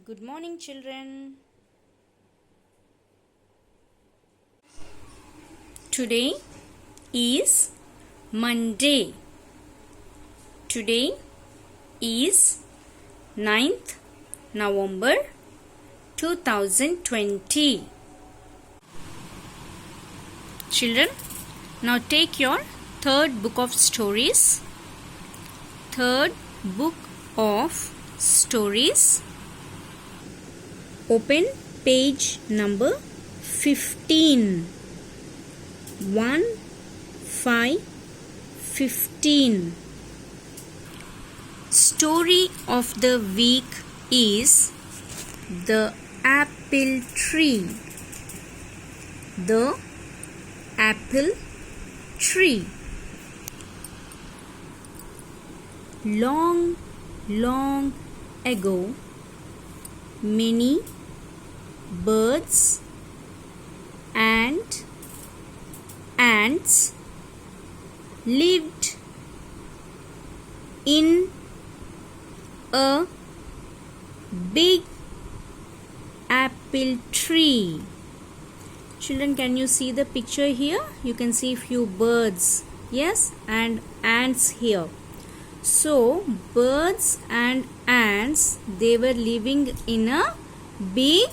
Good morning, children. Today is Monday. Today is 9th November 2020. Children, now take your third book of stories. Third book of stories. Open page number 15. 1, 5, 15. Story of the week is The Apple Tree. The Apple Tree. Long, long ago, many birds and ants lived in a big apple tree. Children, can you see the picture here? You can see few birds, yes, and ants here. So, birds and ants, they were living in a big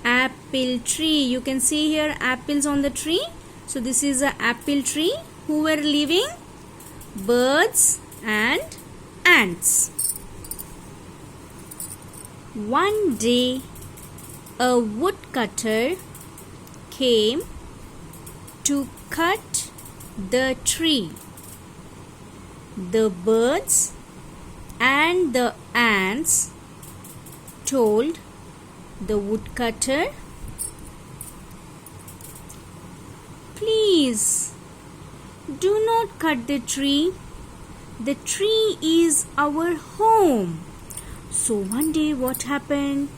apple tree. You can see here apples on the tree. So, this is an apple tree. Who were living? Birds and ants. One day, a woodcutter came to cut the tree. The birds and the ants told the woodcutter, "Please, do not cut the tree. The tree is our home." So one day what happened?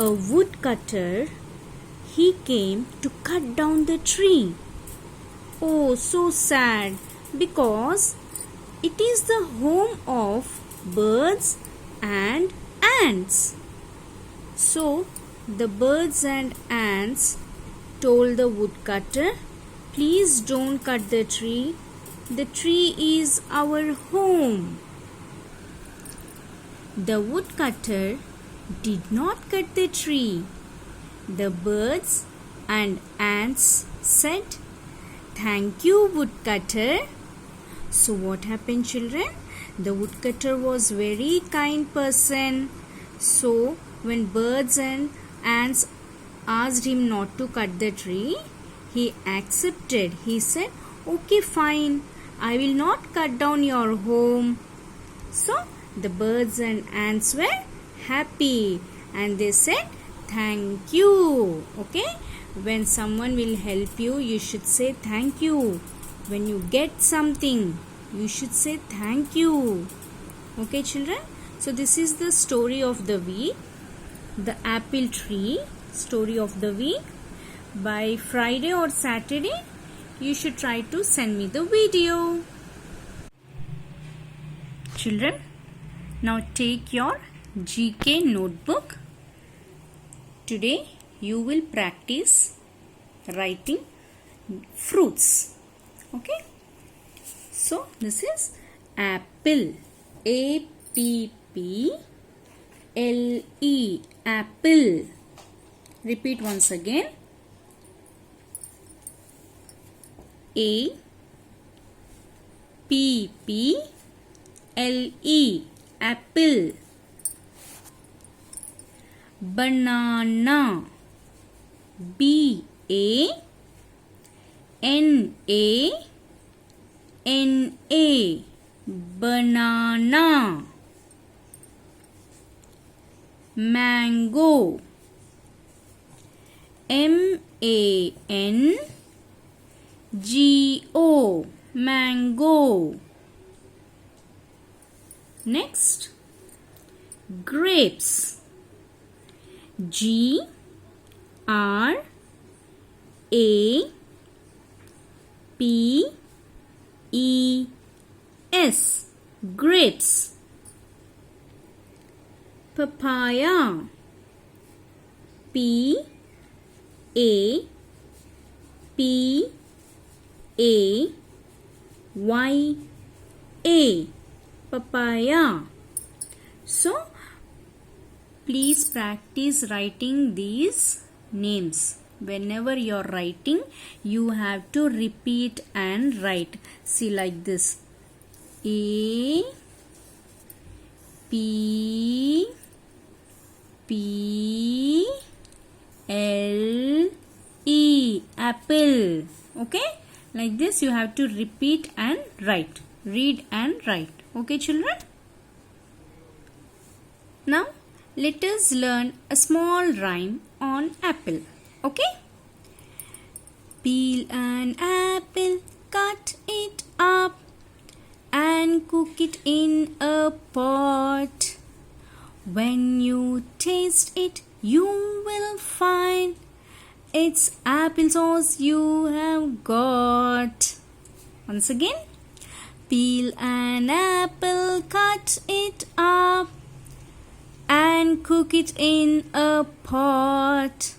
A woodcutter, he came to cut down the tree. Oh, so sad, because it is the home of birds and ants. So the birds and ants told the woodcutter, "Please don't cut the tree. The tree is our home." The woodcutter did not cut the tree. The birds and ants said, "Thank you, woodcutter." So what happened, children? The woodcutter was very kind person. So when birds and ants asked him not to cut the tree, he accepted. He said, "Okay, fine. I will not cut down your home." So the birds and ants were happy and they said, "Thank you." Okay? When someone will help you, you should say thank you. When you get something, you should say thank you. Okay, children? So this is the story of the week, The Apple Tree, story of the week. By Friday or Saturday, you should try to send me the video. Children, now take your GK notebook. Today you will practice writing fruits. Okay? So this is apple. A-P-P-L-E. Apple. Repeat once again. A-P-P-L-E. Apple. Banana. B-A-N-A-N-A. Banana. Mango. M-A-N-G-O. Mango. Next, grapes. G-R-A-P-E-S. Grapes. papaya. P A P A Y A, papaya. So please practice writing these names. Whenever you're writing, you have to repeat and write. See, like this: A P P L E, apple. Okay, like this you have to repeat and write, read and write. Okay, children? Now let us learn a small rhyme on apple. Okay? Peel an apple, cut it up and cook it in a pot. When you taste it, you will find it's applesauce you have got. Once again. Peel an apple, cut it up and cook it in a pot.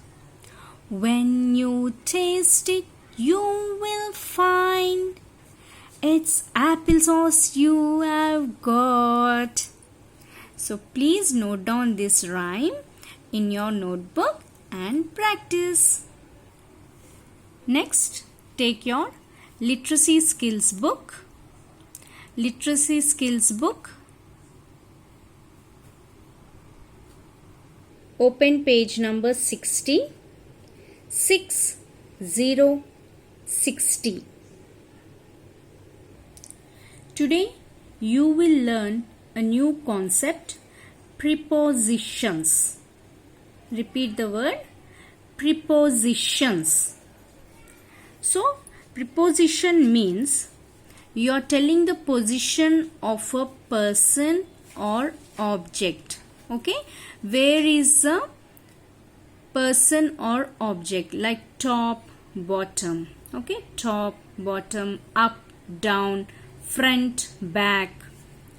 When you taste it, you will find it's applesauce you have got. So please note down this rhyme in your notebook and practice. Next, take your literacy skills book. Literacy skills book. Open page number 60. 60. Today you will learn a new concept, prepositions. Repeat the word prepositions. So preposition means you are telling the position of a person or object. Okay, where is the person or object, like top, bottom. Okay, top, bottom, up, down, front, back.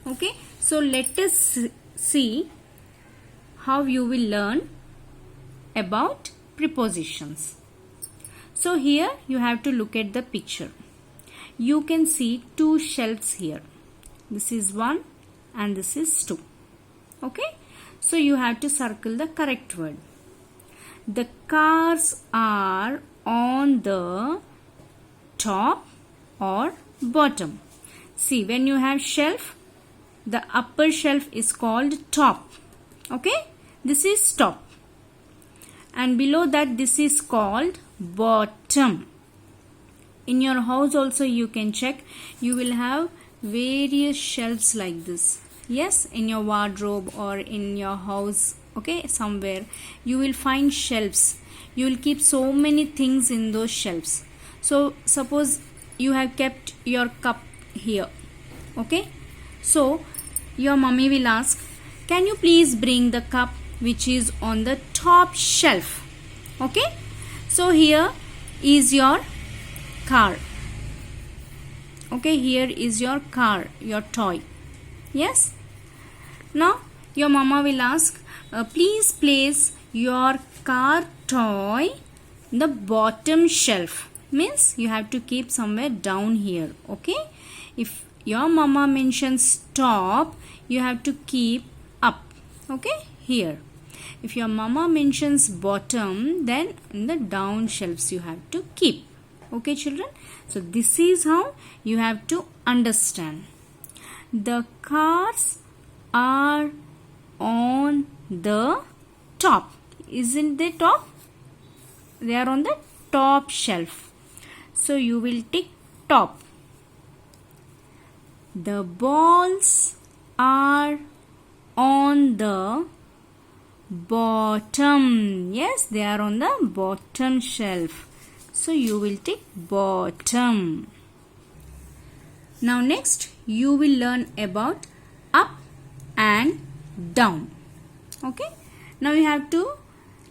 Okay, so let us see how you will learn about prepositions. So here you have to look at the picture. You can see two shelves here. This is 1 and this is 2. Okay, so you have to circle the correct word. The cars are on the top or bottom. See, when you have shelf, the upper shelf is called top. Okay, this is top. And below that, this is called bottom. In your house also you can check. You will have various shelves like this. Yes, in your wardrobe or in your house, okay, somewhere you will find shelves. You will keep so many things in those shelves. So suppose you have kept your cup here. Okay, so your mummy will ask, can you please bring the cup which is on the top shelf? Okay, so here is your car. Okay, here is your car, your toy. Yes. Now your mama will ask, please place your car toy in the bottom shelf. Means you have to keep somewhere down here. Okay, if your mama mentions top, you have to keep up. Okay, here. If your mama mentions bottom, then in the down shelves you have to keep. Okay, children, so this is how you have to understand. The cars are on the top. Isn't they top? They are on the top shelf. So you will tick top. The balls are on the bottom. Yes, they are on the bottom shelf. So you will tick bottom. Now next you will learn about up and down. Okay, now you have to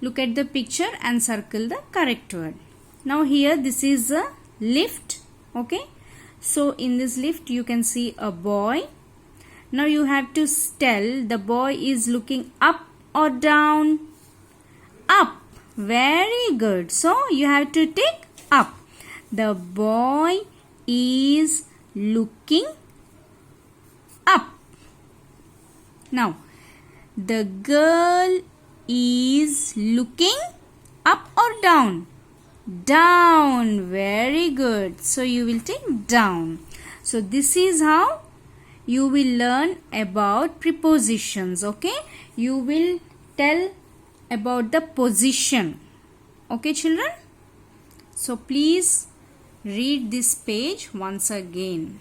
look at the picture and circle the correct word. Now here this is a lift. Okay, so in this lift you can see a boy Now you have to tell the boy is looking up or down. Up. Very good. So you have to take up. The boy is looking up. Now the girl is looking up or down? Down. Very good. So you will take down. So this is how you will learn about prepositions. Okay. You will tell about the position. Okay children. So please read this page once again.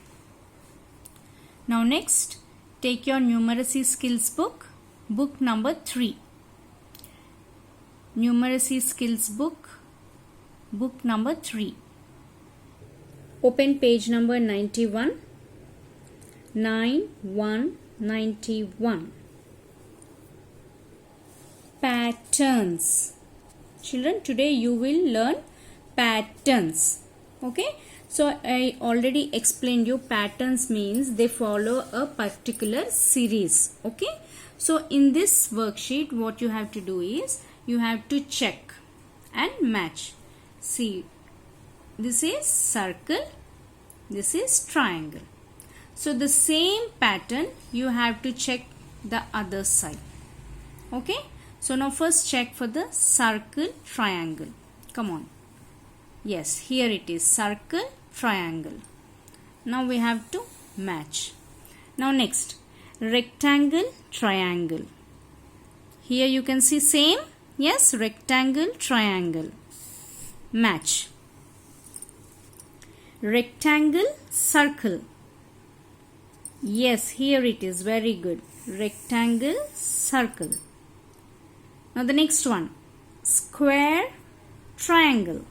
Now next, take your numeracy skills book. Book number 3. Numeracy skills book. Book number 3. Open page number 91. 91. Patterns. Children, today you will learn patterns. Okay. So I already explained you patterns means they follow a particular series. Okay. So in this worksheet what you have to do is you have to check and match. See, this is circle, this is triangle. So the same pattern you have to check the other side. Okay. So now first check for the circle, triangle. Come on. Yes, here it is circle, triangle. Now we have to match. Now next, rectangle, triangle. Here you can see same. Yes, rectangle, triangle. Match. Rectangle, circle. Yes, here it is. Very good. Rectangle, circle. Now the next one. Square, triangle.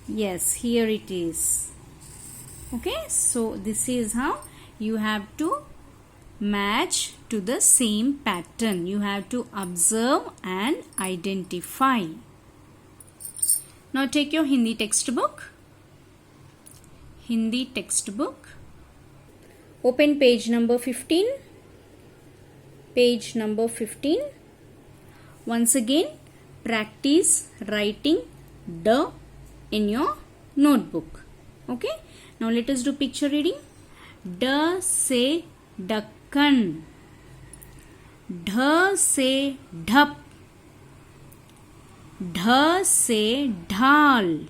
Yes, here it is. Okay, so this is how you have to match to the same pattern. You have to observe and identify. Now take your Hindi textbook. Hindi textbook. Open page number 15. Page number 15. Once again, practice writing the in your notebook. Okay. Now let us do picture reading. D से ढक्कन, ढ से ढप, ढ से ढाल,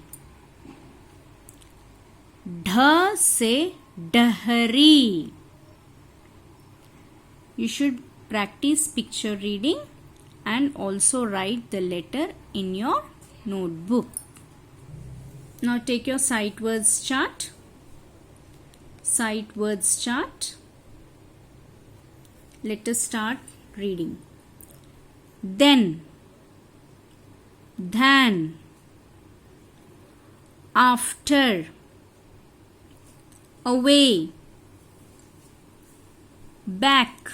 ढ से डहरी. You should practice picture reading and also write the letter in your notebook. Now take your sight words chart. Sight words chart. Let us start reading. Then, than, after, away, back,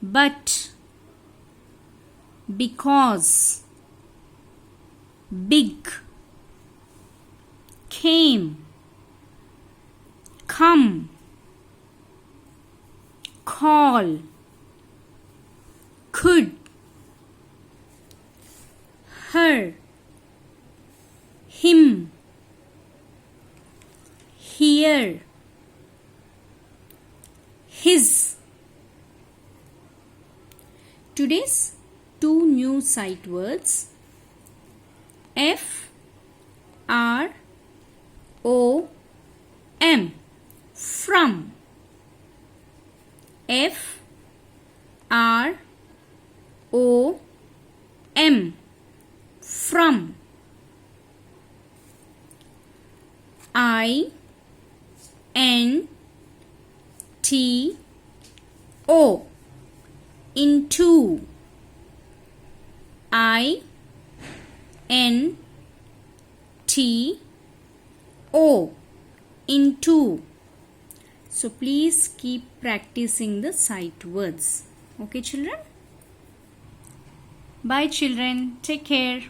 but, because, big, came, come, call, could, her, him, here, his. Today's two new sight words, F R O M, from. F R O M, from. I N T O, into. I N T O, into. So please keep practicing the sight words. Okay children? Bye children. Take care.